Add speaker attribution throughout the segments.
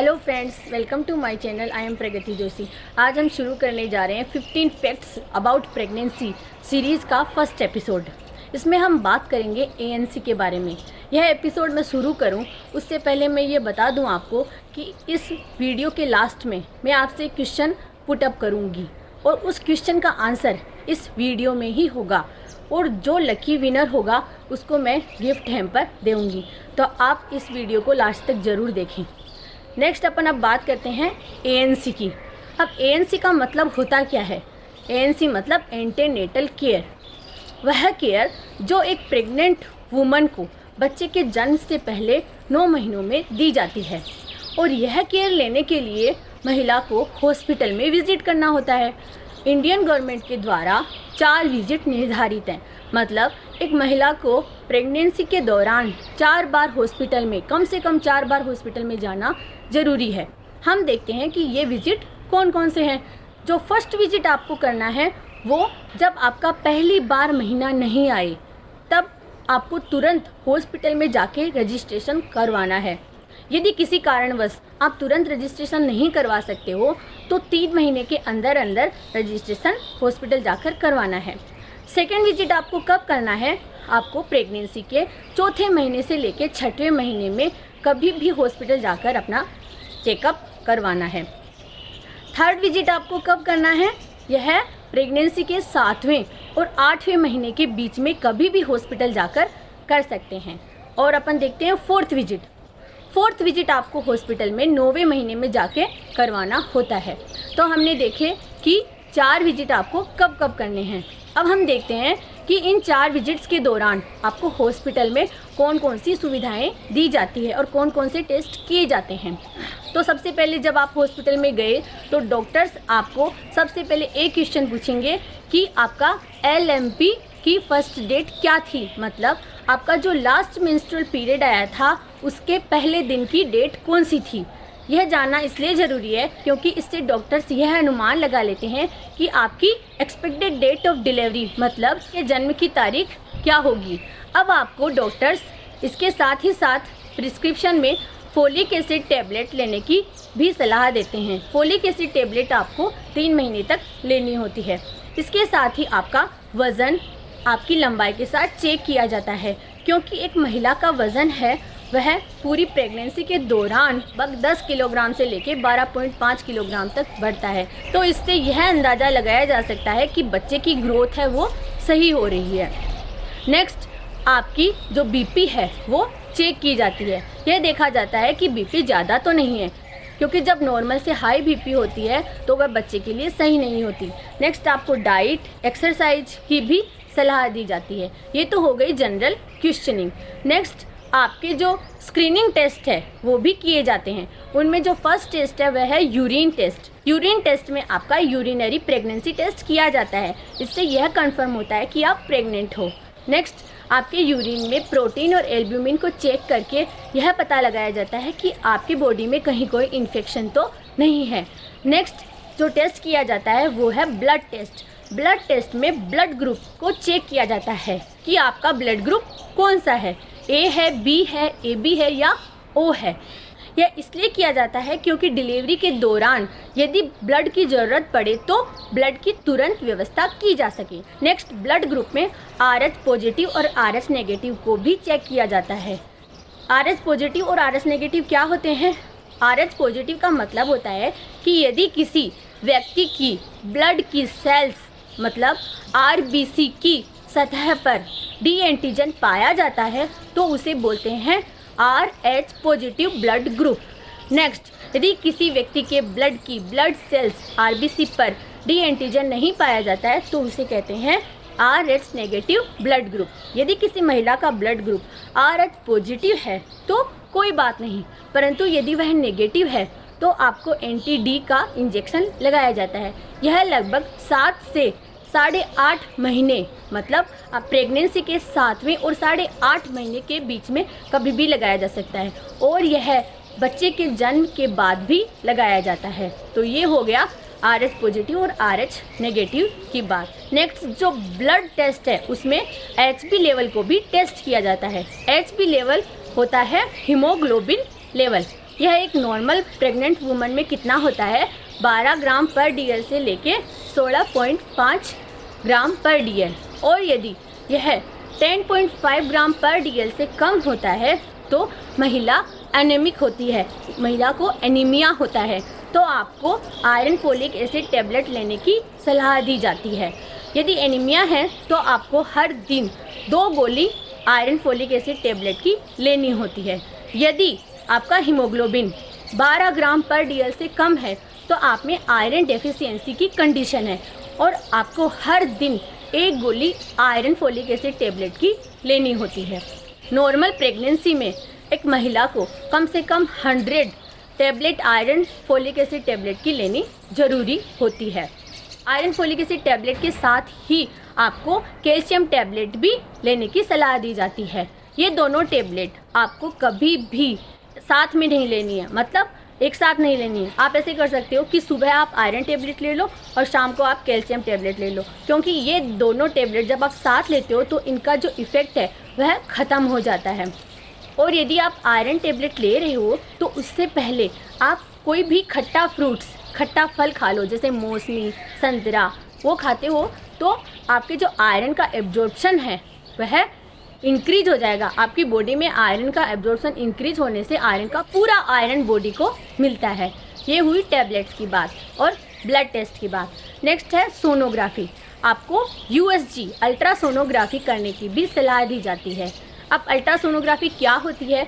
Speaker 1: Hello friends, welcome to my channel. I am Pragati Joshi. आज हम शुरू करने जा रहे हैं 15 फैक्ट्स अबाउट प्रेगनेंसी सीरीज़ का फर्स्ट एपिसोड। इसमें हम बात करेंगे एएनसी के बारे में। यह एपिसोड मैं शुरू करूं उससे पहले मैं ये बता दूं आपको कि इस वीडियो के लास्ट में मैं आपसे क्वेश्चन पुट अप करूँगी और उस क्वेश्चन का आंसर इस वीडियो में ही होगा और जो लकी विनर होगा उसको मैं गिफ्ट हैम्पर दूँगी। तो आप इस वीडियो को लास्ट तक ज़रूर देखें। नेक्स्ट अपन अब बात करते हैं एएनसी की। अब एएनसी का मतलब होता क्या है? एएनसी मतलब एंटीनेटल केयर। वह केयर जो एक प्रेग्नेंट वुमन को बच्चे के जन्म से पहले 9 महीनों में दी जाती है और यह केयर लेने के लिए महिला को हॉस्पिटल में विजिट करना होता है। इंडियन गवर्नमेंट के द्वारा 4 विजिट निर्धारित हैं। मतलब एक महिला को प्रेगनेंसी के दौरान 4 बार हॉस्पिटल में, कम से कम 4 बार हॉस्पिटल में जाना ज़रूरी है। हम देखते हैं कि ये विजिट कौन कौन से हैं। जो फर्स्ट विजिट आपको करना है वो जब आपका पहली बार महीना नहीं आए तब आपको तुरंत हॉस्पिटल में जाके रजिस्ट्रेशन करवाना है। यदि किसी कारणवश आप तुरंत रजिस्ट्रेशन नहीं करवा सकते हो तो 3 महीने के अंदर अंदर रजिस्ट्रेशन हॉस्पिटल जाकर करवाना है। सेकेंड विजिट आपको कब करना है? आपको प्रेगनेंसी के 4थे महीने से लेकर 6वें महीने में कभी भी हॉस्पिटल जाकर अपना चेकअप करवाना है। थर्ड विजिट आपको कब करना है? यह प्रेगनेंसी के 7वें और 8वें महीने के बीच में कभी भी हॉस्पिटल जाकर कर सकते हैं। और अपन देखते हैं फोर्थ विजिट आपको हॉस्पिटल में 9वें महीने में जाके करवाना होता है। तो हमने देखे कि 4 विजिट आपको कब कब करने हैं। अब हम देखते हैं कि इन 4 विजिट्स के दौरान आपको हॉस्पिटल में कौन कौन सी सुविधाएं दी जाती है और कौन कौन से टेस्ट किए जाते हैं। तो सबसे पहले जब आप हॉस्पिटल में गए तो डॉक्टर्स आपको सबसे पहले एक क्वेश्चन पूछेंगे कि आपका LMP की फर्स्ट डेट क्या थी। मतलब आपका जो लास्ट मेंस्ट्रुअल पीरियड आया था उसके पहले दिन की डेट कौन सी थी। यह जानना इसलिए ज़रूरी है क्योंकि इससे डॉक्टर्स यह अनुमान लगा लेते हैं कि आपकी एक्सपेक्टेड डेट ऑफ डिलीवरी मतलब के जन्म की तारीख क्या होगी। अब आपको डॉक्टर्स इसके साथ ही साथ प्रिस्क्रिप्शन में फोलिक एसिड टैबलेट लेने की भी सलाह देते हैं। फोलिक एसिड टैबलेट आपको 3 महीने तक लेनी होती है। इसके साथ ही आपका वज़न आपकी लंबाई के साथ चेक किया जाता है क्योंकि एक महिला का वज़न है वह पूरी प्रेगनेंसी के दौरान लगभग 10 किलोग्राम से लेकर 12.5 किलोग्राम तक बढ़ता है। तो इससे यह अंदाज़ा लगाया जा सकता है कि बच्चे की ग्रोथ है वो सही हो रही है। नेक्स्ट आपकी जो BP है वो चेक की जाती है। यह देखा जाता है कि BP ज़्यादा तो नहीं है क्योंकि जब नॉर्मल से हाई BP होती है तो वह बच्चे के लिए सही नहीं होती। नेक्स्ट आपको डाइट, एक्सरसाइज की भी सलाह दी जाती है। ये तो हो गई जनरल क्वेश्चनिंग। नेक्स्ट आपके जो स्क्रीनिंग टेस्ट है वो भी किए जाते हैं। उनमें जो फर्स्ट टेस्ट है वह है यूरिन टेस्ट। यूरिन टेस्ट में आपका यूरिनरी प्रेगनेंसी टेस्ट किया जाता है। इससे यह कंफर्म होता है कि आप प्रेग्नेंट हो। नेक्स्ट आपके यूरिन में प्रोटीन और एल्ब्यूमिन को चेक करके यह पता लगाया जाता है कि आपकी बॉडी में कहीं कोई इन्फेक्शन तो नहीं है। नेक्स्ट जो टेस्ट किया जाता है वो है ब्लड टेस्ट। ब्लड टेस्ट में ब्लड ग्रुप को चेक किया जाता है कि आपका ब्लड ग्रुप कौन सा है, A है, B है, AB है या O है। यह इसलिए किया जाता है क्योंकि डिलीवरी के दौरान यदि ब्लड की ज़रूरत पड़े तो ब्लड की तुरंत व्यवस्था की जा सके। नेक्स्ट ब्लड ग्रुप में RH पॉजिटिव और RH नेगेटिव को भी चेक किया जाता है। RH पॉजिटिव और RH नेगेटिव क्या होते हैं? RH पॉजिटिव का मतलब होता है कि यदि किसी व्यक्ति की ब्लड की सेल्स मतलब RBC की सतह पर D एंटीजन पाया जाता है तो उसे बोलते हैं RH positive blood group. Next यदि किसी व्यक्ति के ब्लड की ब्लड सेल्स RBC पर D एंटीजन नहीं पाया जाता है तो उसे कहते हैं RH नेगेटिव ब्लड ग्रुप। यदि किसी महिला का ब्लड ग्रुप RH पॉजिटिव है तो कोई बात नहीं, परंतु यदि वह नेगेटिव है तो आपको एंटी-D का इंजेक्शन लगाया जाता है। यह लगभग 7 से 8.5 महीने मतलब आप प्रेगनेंसी के 7वें और 8.5 महीने के बीच में कभी भी लगाया जा सकता है और यह बच्चे के जन्म के बाद भी लगाया जाता है। तो ये हो गया RH पॉजिटिव और RH नेगेटिव की बात। नेक्स्ट जो ब्लड टेस्ट है उसमें HB लेवल को भी टेस्ट किया जाता है। HB लेवल होता है हीमोग्लोबिन लेवल। यह एक नॉर्मल प्रेग्नेंट वुमन में कितना होता है, 12 ग्राम पर DL से लेके 16.5 ग्राम पर DL। और यदि यह 10.5 ग्राम पर DL से कम होता है तो महिला एनीमिक होती है, महिला को एनीमिया होता है, तो आपको आयरन फोलिक एसिड टेबलेट लेने की सलाह दी जाती है। यदि एनीमिया है तो आपको हर दिन 2 गोली आयरन फोलिक एसिड टेबलेट की लेनी होती है। यदि आपका हीमोग्लोबिन 12 ग्राम पर DL से कम है तो आप में आयरन डेफिशिएंसी की कंडीशन है और आपको हर दिन 1 गोली आयरन फोलिक एसिड टेबलेट की लेनी होती है। नॉर्मल प्रेगनेंसी में एक महिला को कम से कम 100 tablet iron folic acid tablet की लेनी ज़रूरी होती है। आयरन फोलिक एसिड टेबलेट के साथ ही आपको कैल्शियम टैबलेट भी लेने की सलाह दी जाती है। ये दोनों टैबलेट आपको कभी भी साथ में नहीं लेनी है, मतलब एक साथ नहीं लेनी है। आप ऐसे कर सकते हो कि सुबह आप आयरन टेबलेट ले लो और शाम को आप कैल्शियम टेबलेट ले लो, क्योंकि ये दोनों टेबलेट जब आप साथ लेते हो तो इनका जो इफ़ेक्ट है वह ख़त्म हो जाता है। और यदि आप आयरन टेबलेट ले रहे हो तो उससे पहले आप कोई भी खट्टा फ्रूट्स, खट्टा फल खा लो, जैसे मौसमी, संतरा, वो खाते हो तो आपके जो आयरन का एब्जॉर्प्शन है वह इंक्रीज हो जाएगा। आपकी बॉडी में आयरन का एब्जॉर्प्शन इंक्रीज होने से आयरन का पूरा आयरन बॉडी को मिलता है। ये हुई टैबलेट्स की बात और ब्लड टेस्ट की बात। नेक्स्ट है सोनोग्राफी। आपको USG अल्ट्रासोनोग्राफी करने की भी सलाह दी जाती है। अब अल्ट्रासोनोग्राफी क्या होती है?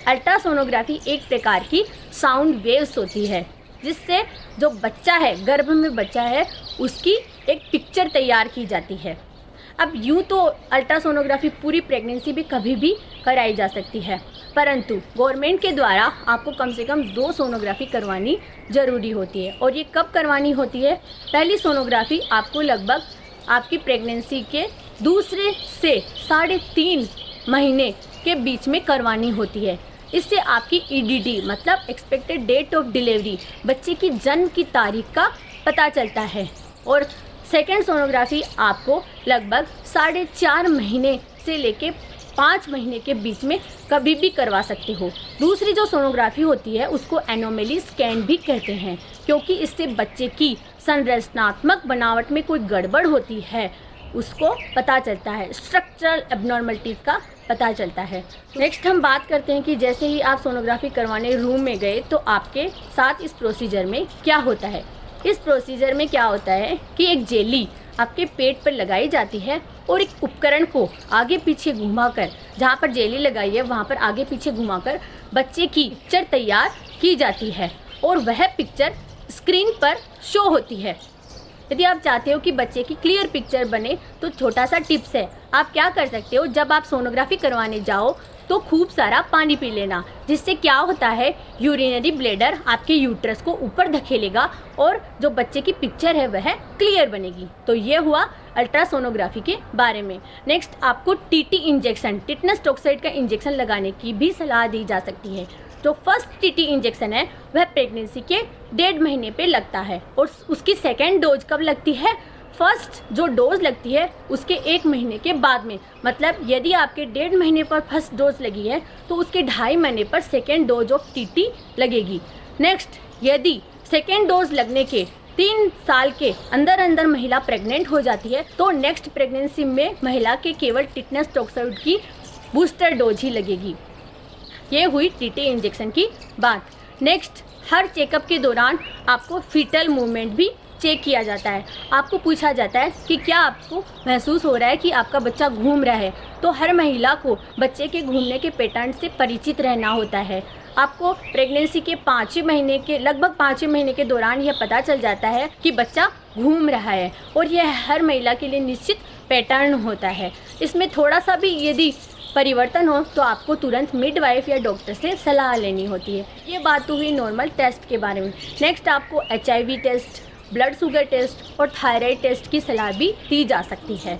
Speaker 1: अल्ट्रासोनोग्राफी एक प्रकार की साउंड वेव्स होती है जिससे जो बच्चा है, गर्भ में बच्चा है, उसकी एक पिक्चर तैयार की जाती है। अब यूँ तो अल्ट्रासोनोग्राफी पूरी प्रेगनेंसी भी कभी भी कराई जा सकती है, परंतु गवर्नमेंट के द्वारा आपको कम से कम 2 सोनोग्राफी करवानी ज़रूरी होती है। और ये कब करवानी होती है? पहली सोनोग्राफी आपको लगभग आपकी प्रेगनेंसी के दूसरे से 3.5 महीने के बीच में करवानी होती है। इससे आपकी EDD मतलब एक्सपेक्टेड डेट ऑफ डिलीवरी, बच्चे की जन्म की तारीख का पता चलता है। और सेकेंड सोनोग्राफी आपको लगभग 4.5 महीने से लेके 5 महीने के बीच में कभी भी करवा सकते हो। दूसरी जो सोनोग्राफी होती है उसको एनोमली स्कैन भी कहते हैं, क्योंकि इससे बच्चे की संरचनात्मक बनावट में कोई गड़बड़ होती है उसको पता चलता है, स्ट्रक्चरल एबनॉर्मलिटीज़ का पता चलता है। नेक्स्ट हम बात करते हैं कि जैसे ही आप सोनोग्राफी करवाने रूम में गए तो आपके साथ इस प्रोसीजर में क्या होता है। इस प्रोसीजर में क्या होता है कि एक जेली आपके पेट पर लगाई जाती है और एक उपकरण को आगे पीछे घुमाकर, जहाँ पर जेली लगाई है वहाँ पर आगे पीछे घुमाकर बच्चे की पिक्चर तैयार की जाती है और वह पिक्चर स्क्रीन पर शो होती है। यदि आप चाहते हो कि बच्चे की क्लियर पिक्चर बने तो छोटा सा टिप्स है, आप क्या कर सकते हो, जब आप सोनोग्राफी करवाने जाओ तो खूब सारा पानी पी लेना, जिससे क्या होता है यूरिनरी ब्लैडर आपके यूट्रस को ऊपर धकेलेगा और जो बच्चे की पिक्चर है वह क्लियर बनेगी। तो ये हुआ अल्ट्रासोनोग्राफी के बारे में। नेक्स्ट आपको TT इंजेक्शन, टिटनस टॉक्साइड का इंजेक्शन लगाने की भी सलाह दी जा सकती है। जो फर्स्ट TT इंजेक्शन है वह प्रेगनेंसी के 1.5 महीने पे लगता है और उसकी सेकेंड डोज कब लगती है? फर्स्ट जो डोज लगती है उसके 1 महीने के बाद में, मतलब यदि आपके 1.5 महीने पर फर्स्ट डोज लगी है तो उसके 2.5 महीने पर सेकेंड डोज ऑफ TT लगेगी। नेक्स्ट यदि सेकेंड डोज लगने के 3 साल के अंदर अंदर महिला प्रेग्नेंट हो जाती है तो नेक्स्ट प्रेगनेंसी में महिला के केवल टिटनस टॉक्साइड की बूस्टर डोज ही लगेगी। ये हुई TT इंजेक्शन की बात। नेक्स्ट हर चेकअप के दौरान आपको फीटल मूवमेंट भी चेक किया जाता है। आपको पूछा जाता है कि क्या आपको महसूस हो रहा है कि आपका बच्चा घूम रहा है। तो हर महिला को बच्चे के घूमने के पैटर्न से परिचित रहना होता है। आपको प्रेगनेंसी के 5वें महीने के लगभग 5वें महीने के दौरान यह पता चल जाता है कि बच्चा घूम रहा है और यह हर महिला के लिए निश्चित पैटर्न होता है। इसमें थोड़ा सा भी यदि परिवर्तन हो तो आपको तुरंत मिडवाइफ या डॉक्टर से सलाह लेनी होती है। ये बात तो हुई नॉर्मल टेस्ट के बारे में। नेक्स्ट आपको HIV test, blood sugar test और थायराइड टेस्ट की सलाह भी दी जा सकती है।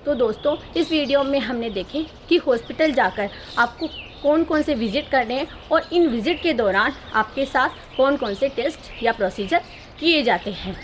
Speaker 1: तो दोस्तों इस वीडियो में हमने देखे कि हॉस्पिटल जाकर आपको कौन कौन से विज़िट करने हैं और इन विज़िट के दौरान आपके साथ कौन कौन से टेस्ट या प्रोसीजर किए जाते हैं।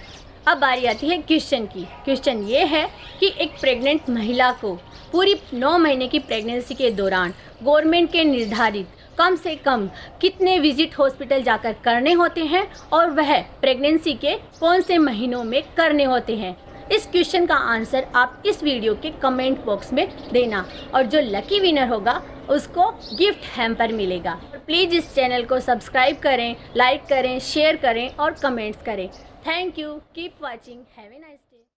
Speaker 1: अब बारी आती है क्वेश्चन की। क्वेश्चन ये है कि एक प्रेग्नेंट महिला को पूरी 9 महीने की प्रेगनेंसी के दौरान गवर्नमेंट के निर्धारित कम से कम कितने विजिट हॉस्पिटल जाकर करने होते हैं और वह प्रेगनेंसी के कौन से महीनों में करने होते हैं। इस क्वेश्चन का आंसर आप इस वीडियो के कमेंट बॉक्स में देना और जो लकी विनर होगा उसको गिफ्ट हैम्पर मिलेगा। प्लीज़ इस चैनल को सब्सक्राइब करें, लाइक करें, शेयर करें और कमेंट्स करें। Thank you, keep watching, have a nice day.